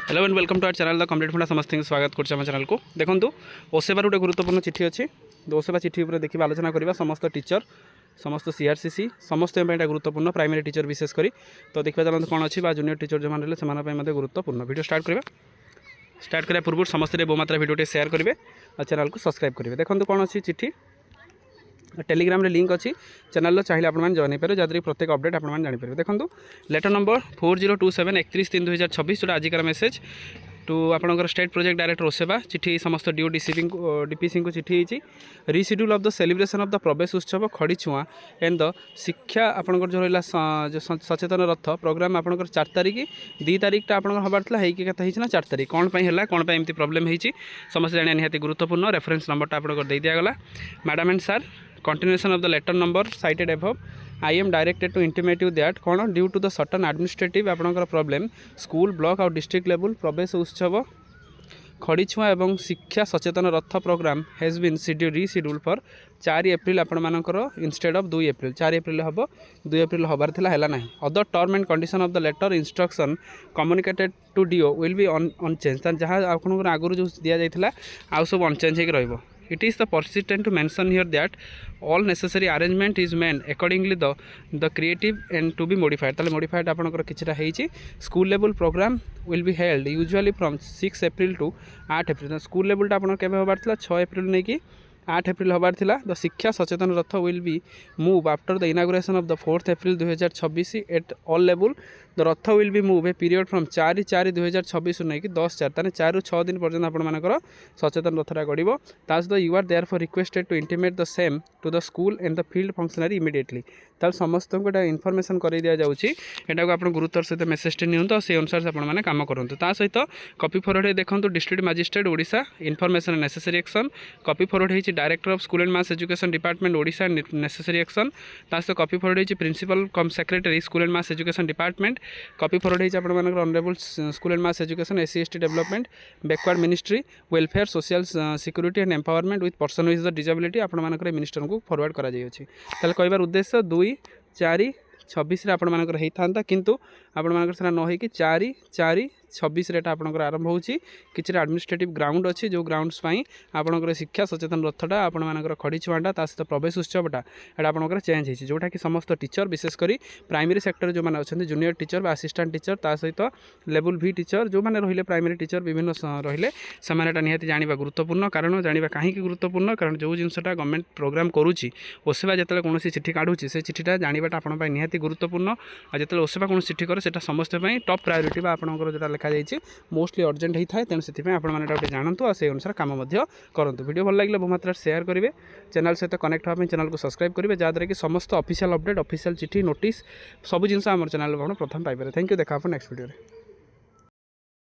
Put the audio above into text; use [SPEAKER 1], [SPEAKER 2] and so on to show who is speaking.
[SPEAKER 1] Hello and welcome to our channel the complete funda समस्त स्वागत कर चैनल को देखो ओसेबार गोटे गुरुत्वपूर्ण चिठी अच्छी ओसेबा चिठी देखा आलोचना करवा समस्त टीचर समस्त सीआरसीसी समस्त गुरुत्वपूर्ण प्राइमरी टीचर विशेषकर तो देखा चलते कौन अच्छी जूनियर टीचर जो मैंने से गुरुत्वपूर्ण वीडियो स्टार्ट करा पूर्व समस्त बहु मात्रा वीडियो सेयार करेंगे और चैनल को सब्सक्राइब करेंगे देखो कौन अच्छी चिठी टेलीग्राम रे लिंक अच्छी चैनल चाहिए आप जॉइन हो पारे जहाँद्वारा प्रत्येक अपडेट आप जानीपर देखो लेटर नंबर 4027 31/3/2026 जो आजिकार मेसेज टू आपंकर स्टेट प्रोजेक्ट डायरेक्टर ओसेबा चिठी समस्त डीओ डीपीसी को चिठी होती reschedule of the celebration of the प्रवेश उत्सव खड़ीछुआ एंड द शिक्षा आपंकर जो रहा सचेतन रथ प्रोग्राम आपंकर 4 तारिख 2 तारिख आप हबार होती 4 तारिख कौन है कौन एमती प्रोब्लेम होती समस्त जाना निहाती गुरुत्वपूर्ण रेफरेंस नंबरटा आपंकर दे दिगला madam and sir continuation of the letter number cited above I am directed to intimate you that कौन due to the certain administrative आपंकर problem school block और district level प्रवेश उत्सव खड़ीछुआ एवं शिक्षा सचेतन रथ programme has been reschedule for 4 April आपंकर इंस्टेड ऑफ 2 एप्रिल 4 एप्रिल हम 2 एप्रिल हबार है ना other term and condition of the letter instruction communicated to DO will be unchanged जहाँ आपंकर आगुरी जो दि जाता आउ सब अनचेंज हो It is the persistent to mention here that all necessary arrangement is made accordingly the creative and to be modified ताले modified आपनकर किछटा हेची school level programme will be held usually from 6 April to 8 April school level टा आपन केबे होबार थिला 6 April नै कि 8 एप्रिल हबार थिला द शिक्षा सचेतन रथ will be move after the inauguration of the 4 April 2026 at all level the रथ will be move a period from 4/4/2026 नहीं कि 10/4 ताने 4 ରୁ 6 दिन पर्यंत आपण मानकर सचेतन रथरा गड़िबो तास the you are therefore requested to intimate the same to the school and the field functionary immediately ताल समस्त को एटा इनफॉरमेशन कर दिया जाउची एटा को आपण गुरुत्वर सहित मेसेज नियंतो से अनुसार से आपण माने काम करंतु ता सहित कॉपी फॉरवर्ड देखंतु district magistrate Odisha information necessary action copy forward है director of school and mass education department Odisha necessary action ता सहित कॉपी फॉरवर्ड है principal cum secretary school and mass education department copy forward है आपण मानकर honourable school and mass education SC ST development backward ministry welfare social security and empowerment with person with disability आपण मानकर minister को forward करा जायछि ताले कहबार उद्देश्य 2/4/26 आपण मानकर हेइथांता किंतु आपण मानकर सेना न होई कि 4/4/26 रेट आपनकर आरंभ होची किछि एडमिनिस्ट्रेटिव ग्राउंड अछि जो ग्राउंड्स पई आपनकर शिक्षा सचेतन रथटा आपण मानकर खड़ी छुआटा ता सहित प्रवेश उत्सवटा एटा आपनकर चेंज हेछि जोटा कि समस्त टीचर विशेष करी प्राइमरी सेक्टर जो माने अछन्ती जूनियर टीचर बा असिस्टेंट टीचर ता सहित लेवल भी टीचर जो माने रहिले प्राइमरी टीचर विभिन्न रहिले समानेटा निहाती जानिबा गुरुत्वपूर्ण कारण जानिबा काहे कि गुरुत्वपूर्ण कारण जो जिंसटा गवर्नमेंट प्रोग्राम करूची ओसेबा जतले कोनोसी चिट्ठी काढुची से चिट्ठीटा जानिबाटा आपण पई निहाती गुरुत्वपूर्ण आ जतले ओसेबा कोनोसी चिट्ठी करे सेटा समस्त पई टॉप प्रायोरिटी बा आपनकर जोटा लिखा जाइछि मोस्टली अर्जेंट होता है तेणु से आपटे जानतु और से अनुसार कम करूँ वीडियो भल लगे बहु मात्रा शेयर करेंगे चैनल सहित कनेक्ट होगा चैनल को सब्सक्राइब करेंगे जहाँद्वारा कि समस्त ऑफिशियल अपडेट ऑफिशियल चिठी नोटिस सब जिन आम चैनल प्रथम पाइपर थैंक यू देखा नेक्स्ट वीडियो।